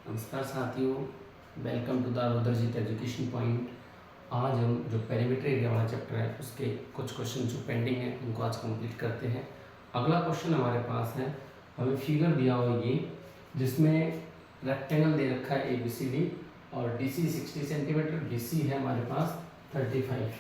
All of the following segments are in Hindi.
नमस्कार साथियों, welcome to the Rudrajeet education point. आज हम जो पेरीमीटर एरिया वाला चैप्टर है उसके कुछ क्वेश्चन जो पेंडिंग है उनको आज कंप्लीट करते हैं। अगला क्वेश्चन हमारे पास है, हमें फिगर दिया हुआ ये जिसमें रेक्टेंगल दे रखा है ABCD और DC 60 सेंटीमीटर, BC है हमारे पास 35,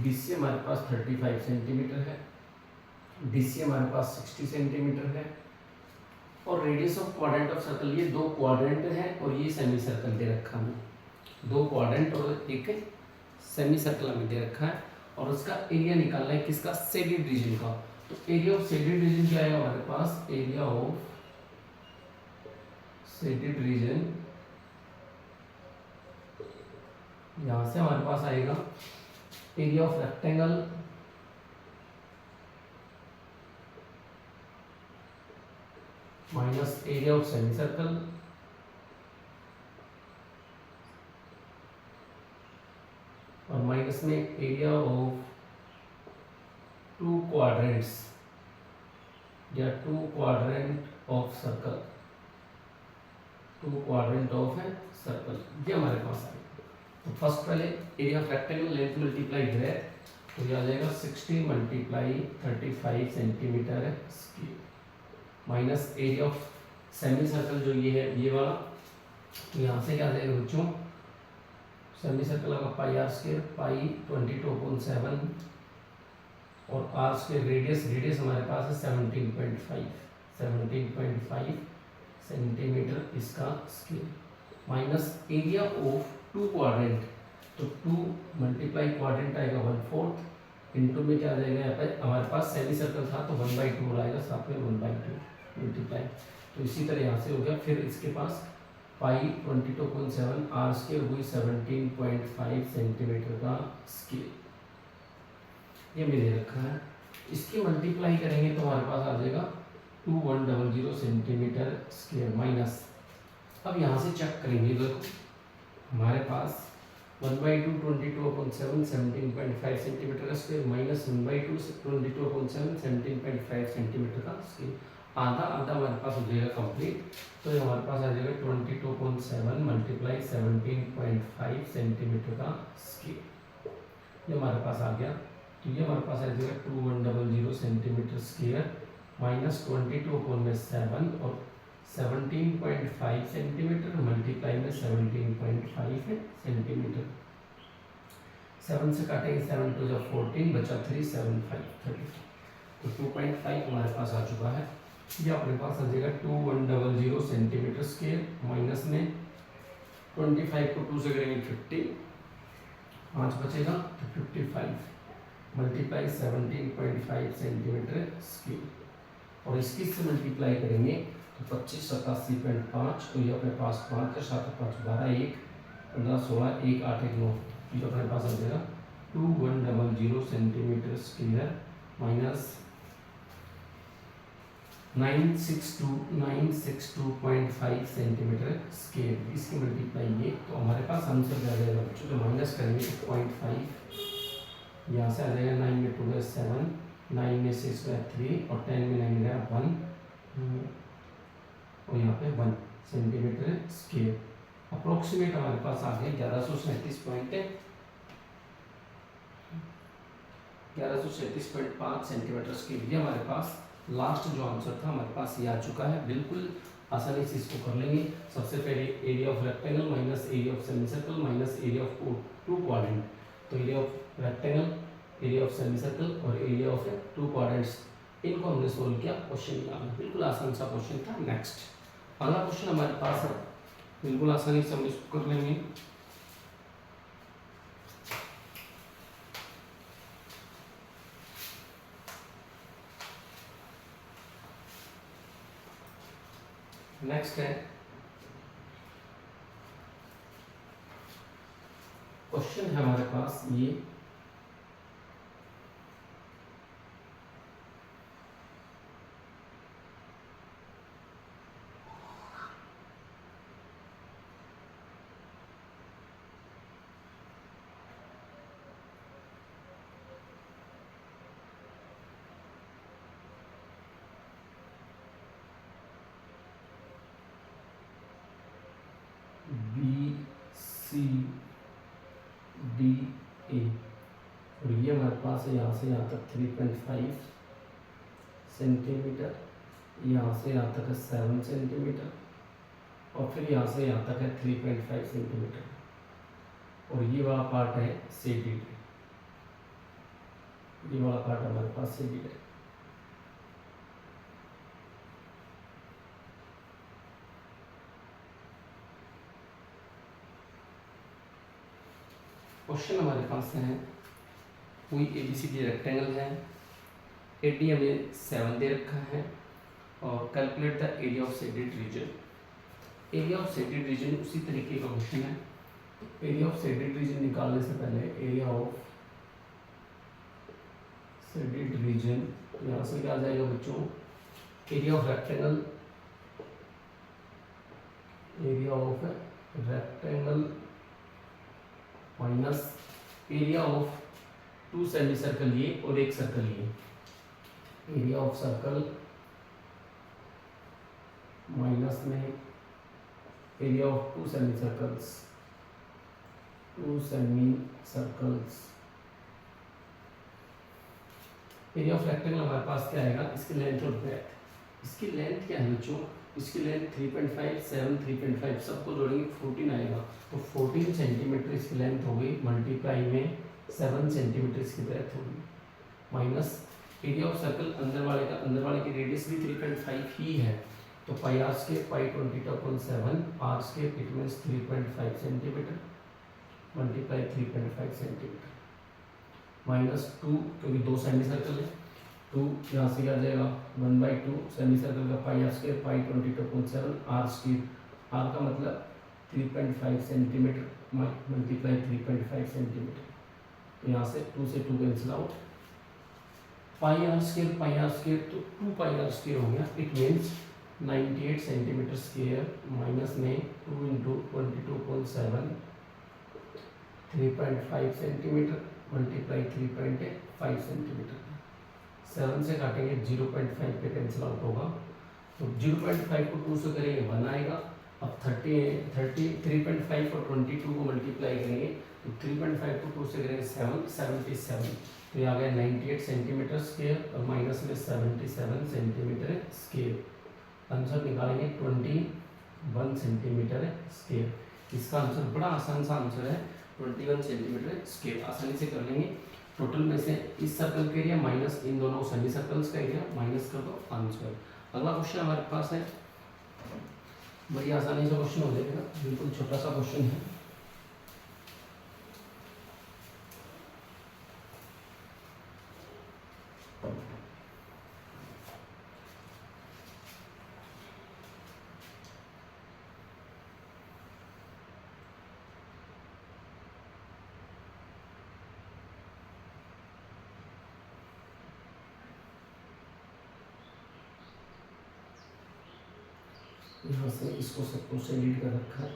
BC हमारे पास 35 सेंटीमीटर है, DC हमारे पास 60 सेंटीमीटर है और radius of quadrant of circle, ये दो क्वाड्रेंट है और ये सेमी सर्कल दे रखा है। दो क्वाड्रेंट और एक सेमी सर्कल हमें दे रखा है और उसका एरिया निकालना है किसका, शेडेड रीजन का। तो एरिया ऑफ शेडेड रीजन क्या है हमारे पास, एरिया ऑफ शेडेड रीजन यहां से हमारे पास आएगा area of rectangle minus area of semi circle और माइनस में एरिया ऑफ टू क्वाड्रेंट्स या two quadrant of circle, two quadrant of circle, ये हमारे पास आएगा। तो फर्स्ट पहले area of rectangle length multiply breadth, तो ये आ जाएगा 60 multiply 35 centimetre square minus area of semi circle जो ये है ये वाला, तो यहाँ से क्या आ जाएगा बच्चों, सेमी सर्कल का पाई आर स्क्वायर, पाई 22.7 और आर स्क्वायर रेडियस हमारे पास है 17.5 सेंटीमीटर इसका square minus area of two quadrant, तो 2 मल्टीप्लाई क्वाड्रेंट आएगा 1/4 इंटू में क्या आ जाएगा, यहाँ पे हमारे पास सेमी सर्कल था तो 1/2 आएगा, साथ में 1/2 मल्टीप्लाई, तो इसी तरह यहाँ से हो गया। फिर इसके पास पाई 22.7 आर स्क्वायर हुई 17.5 सेंटीमीटर का स्क्वायर, ये भी दे रखा है। इसकी मल्टीप्लाई करेंगे तो हमारे पास आ जाएगा 2100 सेंटीमीटर स्क्वायर माइनस, अब यहाँ से चेक करेंगे, देखो हमारे पास 1/2 22.7 17.5 सेंटीमीटर का स्क्वायर माइनस 1/2 22.7 17.5 सेंटीमीटर का स्क्वायर, आधा आधा हमारे पास हो जाएगा कंप्लीट, तो ये हमारे पास आ जाएगा 22.7 मल्टीप्लाई 17.5 सेंटीमीटर का स्क्वायर, ये हमारे पास आ गया। तो ये हमारे पास आ जाएगा 2100 सेंटीमीटर स्क्वायर माइनस 22/7 और 17.5 सेंटीमीटर मल्टीप्लाई में 17.5 सेंटीमीटर, 7 से काटेंगे 7 2 14 बचा 3 7 5 30, तो 2.5 हमारे पास आ चुका है। ये अपने पास आ जाएगा 2100 सेंटीमीटर स्क्वायर माइनस में 25 को 2 से करेंगे 50, 5 बचेगा तो 55 मल्टीप्लाई 17.5 सेंटीमीटर स्क्वायर और इसकी से मल्टीप्लाई करेंगे तो 25 87.5, तो ये अपने पास 5 है, 7 5 12 1 15 16 1 8 1 9, ये अपने पास आ जाएगा 2100 centimetre square minus 962.5 centimetre square, इसकी मल्टीप्लाई ये, तो हमारे पास आंसर क्या आ जाएगा बच्चों, तो माइनस करेंगे 0.5, यहाँ से आ जाएगा 9 में 2 7, 9 में 6 3 और 10 में 9 गया 1 और यहाँ पे 1 सेंटीमीटर स्क्वायर, अप्रोक्सीमेट हमारे पास आ गया 1137.5 सेंटीमीटर स्क्वायर, ये हमारे पास लास्ट जो आंसर था हमारे पास ये आ चुका है। बिल्कुल आसानी से इसको कर लेंगे। सबसे पहले area of rectangle minus area of semi circle minus area of two quadrant, तो area of rectangle, area of semi circle और एरिया ऑफ टू क्वाड्रेंट्स, इनको हमने सोल्व किया। क्वेश्चन निकालना बिल्कुल आसान सा क्वेश्चन था। नेक्स्ट अगला क्वेश्चन हमारे पास है, बिल्कुल आसानी से हम इसको कर लेंगे। नेक्स्ट है क्वेश्चन है हमारे पास ये, सी डी ए, और ये हमारे पास है यहाँ से यहाँ तक 3.5 सेंटीमीटर, यहाँ से यहाँ तक है 7 सेंटीमीटर, और फिर यहाँ से यहाँ तक है 3.5 सेंटीमीटर, और ये वाला पार्ट है सी डी डी, ये वाला पार्ट हमारे पास सी डी डी। क्वेश्चन हमारे पास है, कोई एबीसीडी रेक्टेंगल है, एडी हमें 7 दे रखा है, और calculate the area of shaded reason. Area of shaded reason उसी तरीके का क्वेश्चन है। एरिया ऑफ शेडेड रीजन निकालने से पहले एरिया ऑफ शेडेड रीजन, यहाँ से क्या आ जाएगा बच्चों, area of rectangle, area of rectangle minus area of 2 semi circle ये और एक सर्कल ये, एरिया ऑफ सर्कल माइनस में area of 2 semi circles, 2 semi circles. Area of rectangle हमारे पास क्या आएगा, इसकी लेंथ और ब्रेथ। इसकी लेंथ क्या है बच्चों, इसकी लेंथ 3.5, 7, 3.5 सबको जोड़ेंगे 14 आएगा, तो 14 सेंटीमीटर इसकी लेंथ हो गई, मल्टीप्लाई में 7 सेंटीमीटर इसकी ब्रेथ होगी, माइनस एरिया ऑफ सर्कल अंदर वाले की रेडियस भी 3.5 ही है, तो pi r square pi 22/7 r square it means 3.5 centimetre multiply 3.5 centimetre, minus 2 क्योंकि 2 सेमी सर्कल है, 2 यहाँ से क्या जाएगा 1/2 सेमी सर्कल का pi r square pi 22/7 r square, r का मतलब 3.5 सेंटीमीटर मल्टीप्लाई 3.5 सेंटीमीटर, तो यहाँ से 2 से 2 cancel out, pi r square तो 2 पाई आर स्क्वायर हो गया, it means 98 centimetre square, minus में 2 इंटू 22/7 3.5 सेंटीमीटर मल्टीप्लाई 3.5 सेंटीमीटर, 7 से काटेंगे 0.5 पे कैंसिल आउट होगा, तो 0.5 को 2 से करेंगे 1 आएगा, अब 3.5 और 22 को मल्टीप्लाई करेंगे तो 3.5 को 2 से करेंगे 77, तो ये आ गया 98 सेंटीमीटर स्क्वायर और माइनस में 77 सेंटीमीटर स्क्वायर, आंसर निकालेंगे 21 सेंटीमीटर स्क्वायर। इसका आंसर बड़ा आसान सा आंसर है, 21 सेंटीमीटर स्क्वायर, आसानी से कर लेंगे। टोटल में से इस सर्कल का एरिया माइनस इन दोनों सेमी सर्कल्स का एरिया माइनस कर दो, आंसर। अगला क्वेश्चन हमारे पास है, बड़ी आसानी से क्वेश्चन हो जाएगा, बिल्कुल छोटा सा क्वेश्चन है। यहाँ से इसको सबको से लीड कर रखा है,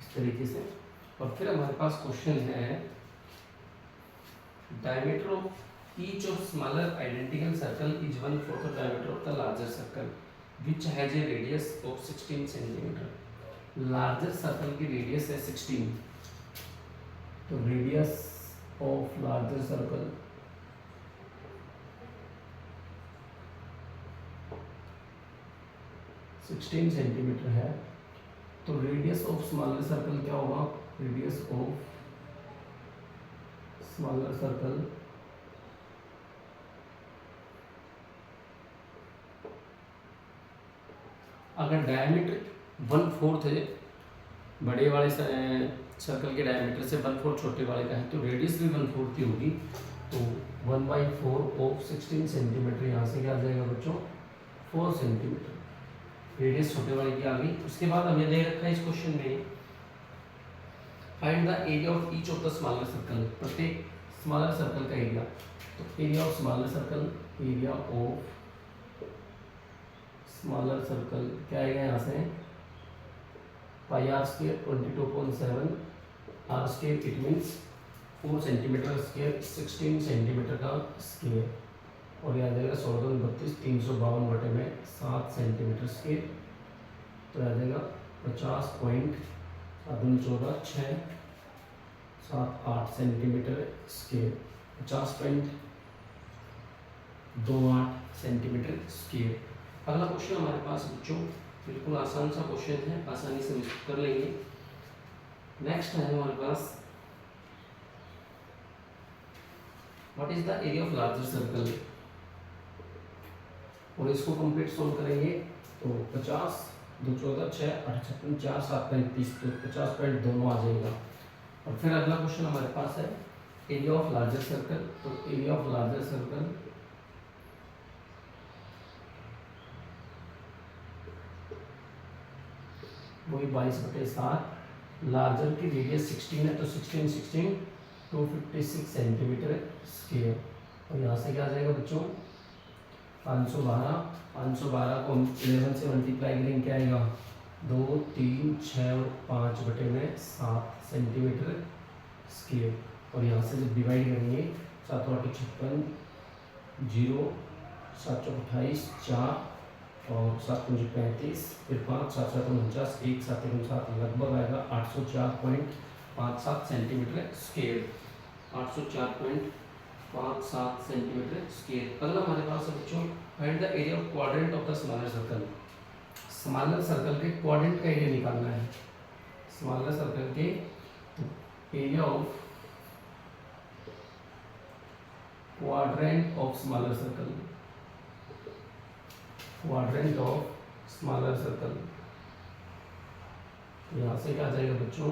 इस तरीके से। और फिर हमारे पास क्वेश्चन है, diameter of each of smaller identical circle is 1/4 of diameter of the larger circle which has a radius of 16 centimetre. Larger circle की रेडियस है 16, तो radius of larger circle sixteen centimetre है, तो रेडियस ऑफ स्मॉलर सर्कल क्या होगा, रेडियस ऑफ स्मॉलर सर्कल अगर डायमीटर 1/4 है बड़े वाले सर्कल के डायमीटर से 1/4 छोटे वाले का है, तो रेडियस भी 1/4 की होगी, तो 1/4 ऑफ 16 सेंटीमीटर, यहाँ से क्या आ जाएगा बच्चों 4 सेंटीमीटर, रेडियस छोटे वाले की आ गई। उसके बाद हमें दे रखा है इस क्वेश्चन में, find the area of each of the smaller circle, प्रत्येक स्मॉलर सर्कल का एरिया, तो area of smaller circle, area of smaller circle क्या आएगा यहाँ से, pi r square 22.7 r square, it means 4 centimetre square 16 centimetre का स्क्वायर, और यहाँ जाएगा 16 352 बटे में 7 सेंटीमीटर स्क्वायर, तो आ जाएगा 50.14 678 सेंटीमीटर स्क्वायर, 50.28 सेंटीमीटर स्क्वायर। अगला क्वेश्चन हमारे पास बच्चों बिल्कुल आसान सा क्वेश्चन है, आसानी से कर लेंगे। नेक्स्ट है हमारे पास what is the area of larger circle, और इसको कंप्लीट सोल्व करेंगे तो 50 2 14 6 8 56 4 7 35, तो 50.2 आ जाएगा। और फिर अगला क्वेश्चन हमारे पास है एरिया ऑफ लार्जर सर्कल, तो एरिया ऑफ लार्जर सर्कल वही 22/7, लार्जर की रेडियस 16 है तो 16 256 सेंटीमीटर स्क्वायर, और यहाँ से क्या आ जाएगा बच्चों 512 को 11 से मल्टीप्लाई करेंगे क्या आएगा 2 3 6 और 5 बटे में 7 सेंटीमीटर स्क्वायर, और यहाँ से जब डिवाइड करेंगे 7 8 56 0 7 28 4 और 7 5 35, फिर 5 7 7 49 1 7 7 लगभग आएगा 804.57 सेंटीमीटर स्क्वायर, 804.57 सेंटीमीटर स्क्वायर। अगला हमारे पास है बच्चों find the area of quadrant of the smaller circle, smaller circle के क्वाड्रेंट का एरिया निकालना है, स्मॉलर सर्कल के area of quadrant of smaller circle, quadrant of smaller circle, यहाँ से क्या आ जाएगा बच्चों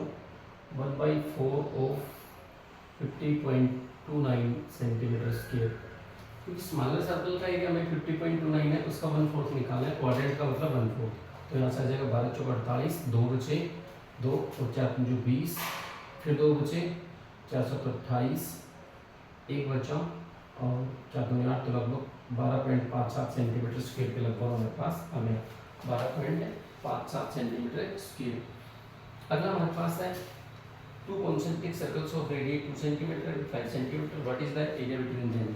1/4 ऑफ 50.29 सेंटीमीटर स्क्वायर, क्योंकि स्मॉलर सर्कल का एरिया में 50.29 है, उसका 1/4 निकालना है, क्वाड्रेंट का मतलब 1/4, तो यहाँ से आ जाएगा 12 चौक 48, 2 बचे 2 और 4 5 20, फिर 2 बचे 4 7 28, 1 बचा और 4 2 8, तो लगभग 12.57 सेंटीमीटर स्क्वायर के लगभग हमारे पास हमें 12.57 सेंटीमीटर स्क्वायर। अगला हमारे पास है 2 concentric circles of radius 2 centimeter and 5 centimeter, what is the area between them,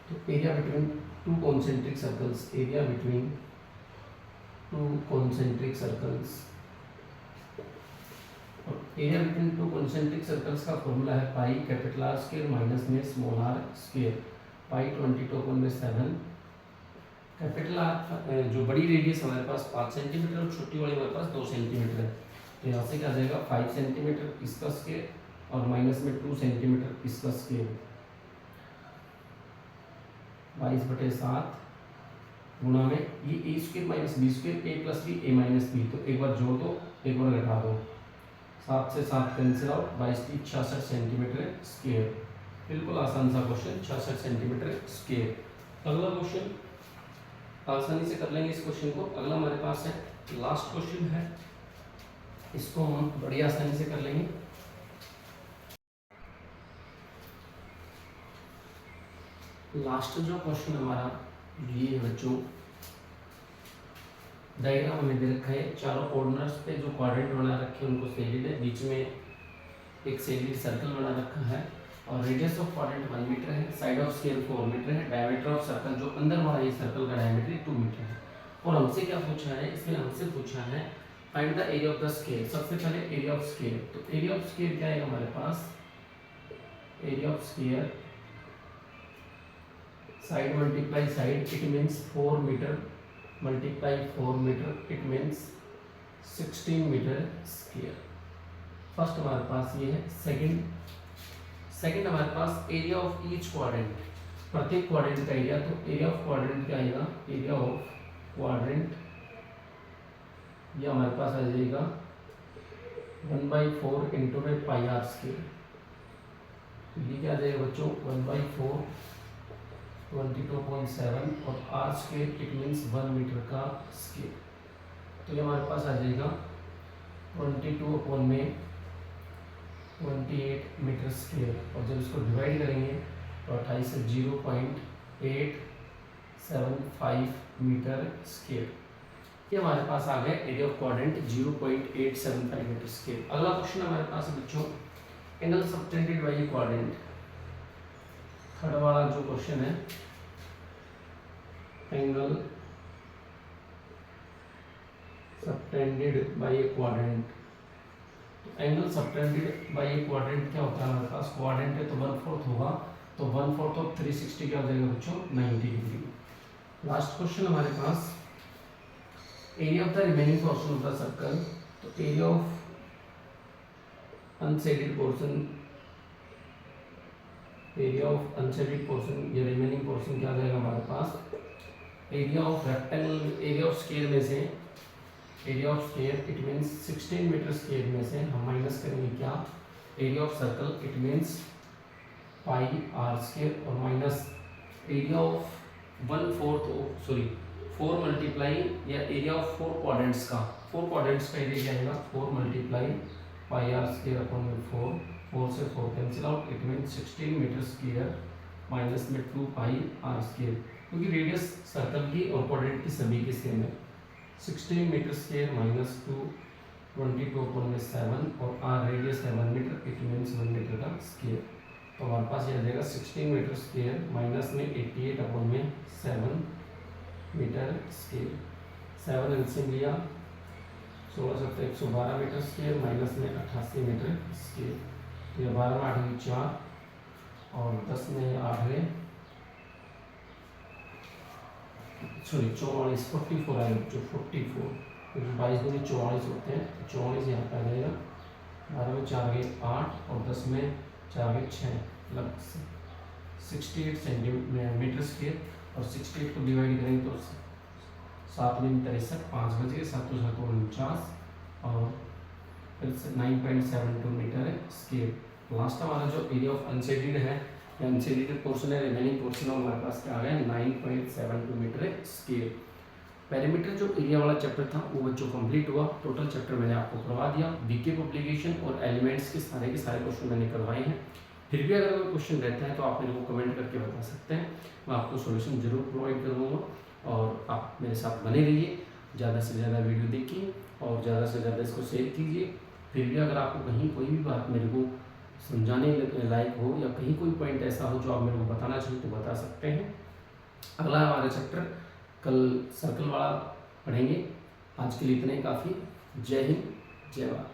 तो area between 2 concentric circles, area between 2 concentric circles, और एरिया बिटवीन 2 concentric circles का फॉर्मूला है pi capital r square minus में small r square, pi 22.7, capital r जो बड़ी रेडियस हमारे पास 5 सेंटीमीटर और छोटी वाली हमारे पास 2 सेंटीमीटर है, तो यहाँ से क्या आ जाएगा 5 सेंटीमीटर इसका स्क्वायर और माइनस में 2 सेंटीमीटर इसका स्क्वायर, 22/7 गुणा में ये ए स्क्वायर माइनस बी स्क्वायर ए प्लस बी ए माइनस बी, तो एक बार जोड़ दो एक बार घटा दो, 7 से 7 कैंसिल आउट, 22 3 66 सेंटीमीटर स्क्वायर, बिल्कुल आसान सा क्वेश्चन 66 सेंटीमीटर स्क्वायर। अगला क्वेश्चन आसानी से कर लेंगे इस क्वेश्चन को। अगला हमारे पास है लास्ट क्वेश्चन है, इसको हम बड़ी आसानी से कर लेंगे। लास्ट जो क्वेश्चन हमारा ये है बच्चों, डायग्राम हमें दे रखा है, चारों कॉर्नर्स पे जो क्वाड्रेंट बना रखे हैं उनको सेलिड है, बीच में एक सेलिड सर्कल बना रखा है, और रेडियस ऑफ क्वाड्रेंट 1 मीटर है, साइड ऑफ स्केल 4 मीटर है, डायमीटर ऑफ सर्कल जो अंदर वाला ये सर्कल का डायमीटर 2 मीटर है। और हमसे क्या पूछा है, इसमें हमसे पूछा है find the area of the scale. सबसे पहले एरिया ऑफ स्केल, तो एरिया ऑफ स्केल क्या है हमारे पास, area of scale side multiply side, it means 4 metre multiply 4 metre, it means 16 metre square. First हमारे पास ये है। सेकंड हमारे पास एरिया ऑफ ईच क्वाड्रेंट, प्रत्येक क्वाड्रेंट का एरिया, तो एरिया ऑफ क्वाड्रेंट क्या आएगा, एरिया ऑफ क्वाड्रेंट ये हमारे पास आ जाएगा 1/4 इंटू में पाई आर स्क्वायर, तो ये क्या आ जाएगा बच्चों 1/4 22.7 और r square it means 1 metre का स्क्वायर, तो ये हमारे पास आ जाएगा 22 में 28 मीटर स्क्वायर, और जब इसको डिवाइड करेंगे तो 28 से 0.875 मीटर स्क्वायर। ये हमारे पास आ गया area of quadrant 0.875 metre square. अगला क्वेश्चन हमारे पास है बच्चों, angle subtended by a quadrant. Third वाला जो क्वेश्चन है, angle subtended by a quadrant. Angle subtended by a quadrant क्या होता है हमारे पास, क्वाड्रेंट है तो 1/4 होगा, तो 1/4 ऑफ 360 क्या हो जाएगा बच्चों, 90 डिग्री। लास्ट क्वेश्चन हमारे पास, area of the remaining portion of the circle. तो area of unshaded portion, area of unshaded portion या रिमेनिंग पोर्शन क्या आ जाएगा हमारे पास, area of rectangle, area of square में से, area of square it means 16 metre square में से हम माइनस करेंगे क्या, area of circle it means pi r square, और माइनस एरिया ऑफ 4 मल्टीप्लाई या एरिया ऑफ 4 क्वाड्रेंट्स का, 4 क्वाड्रेंट्स का एरिया क्या आएगा, 4 multiply pi r square upon 4 से 4 cancel out, it means 16 metre square minus में 2 पाई आर स्क्वायर, क्योंकि रेडियस सर्कल की और क्वाड्रेंट की सभी की सेम है। 16 मीटर स्क्वायर माइनस 22 अपॉन 7, और आर रेडियस है 1 मीटर, इट मींस 1 मीटर का स्क्वायर। तो हमारे पास ये आ जाएगा 16 मीटर स्क्वायर माइनस में 88 अपॉन 7 मीटर स्क्वायर। 7 एलसीएम लिया, 16 7 112 मीटर स्क्वायर माइनस में 88 मीटर स्क्वायर। तो ये 12 में 8 हुई 4, और 10 में 8 है 44 44 आएगा जो 44, क्योंकि 22 दूनी 44 होते हैं, तो 44 यहाँ पे आ जाएगा। 12 में 4 गए 8, और 10 में 4 गए 6, मतलब 68 सेंटीमीटर स्क्वायर, और 68 को डिवाइड करेंगे तो 7 में 63, 5 बच गए, 7 तो 7 49, और फिर 9.72 मीटर स्क्वायर। लास्ट हमारा जो एरिया ऑफ अनशेडेड है, अनशेडेड पोर्शन है, रिमेनिंग पोर्शन है, हमारे पास क्या आ गया 9.72 मीटर स्क्वायर। पेरीमीटर जो एरिया वाला चैप्टर था वो बच्चों कंप्लीट हुआ। टोटल चैप्टर मैंने आपको करवा दिया, वीके पब्लिकेशन और एलिमेंट्स के सारे क्वेश्चन मैंने करवाए हैं। फिर भी अगर कोई क्वेश्चन रहता है तो आप मेरे को कमेंट करके बता सकते हैं, मैं आपको सॉल्यूशन जरूर प्रोवाइड करूँगा। और आप मेरे साथ बने रहिए, ज़्यादा से ज़्यादा वीडियो देखिए और ज़्यादा से ज़्यादा इसको शेयर कीजिए। फिर भी अगर आपको कहीं कोई भी बात मेरे को समझाने लायक हो या कहीं कोई पॉइंट ऐसा हो जो आप मेरे को बताना चाहिए तो बता सकते हैं। अगला हमारा चैप्टर कल सर्कल वाला पढ़ेंगे। आज के लिए इतना ही काफ़ी। जय हिंद, जय भारत।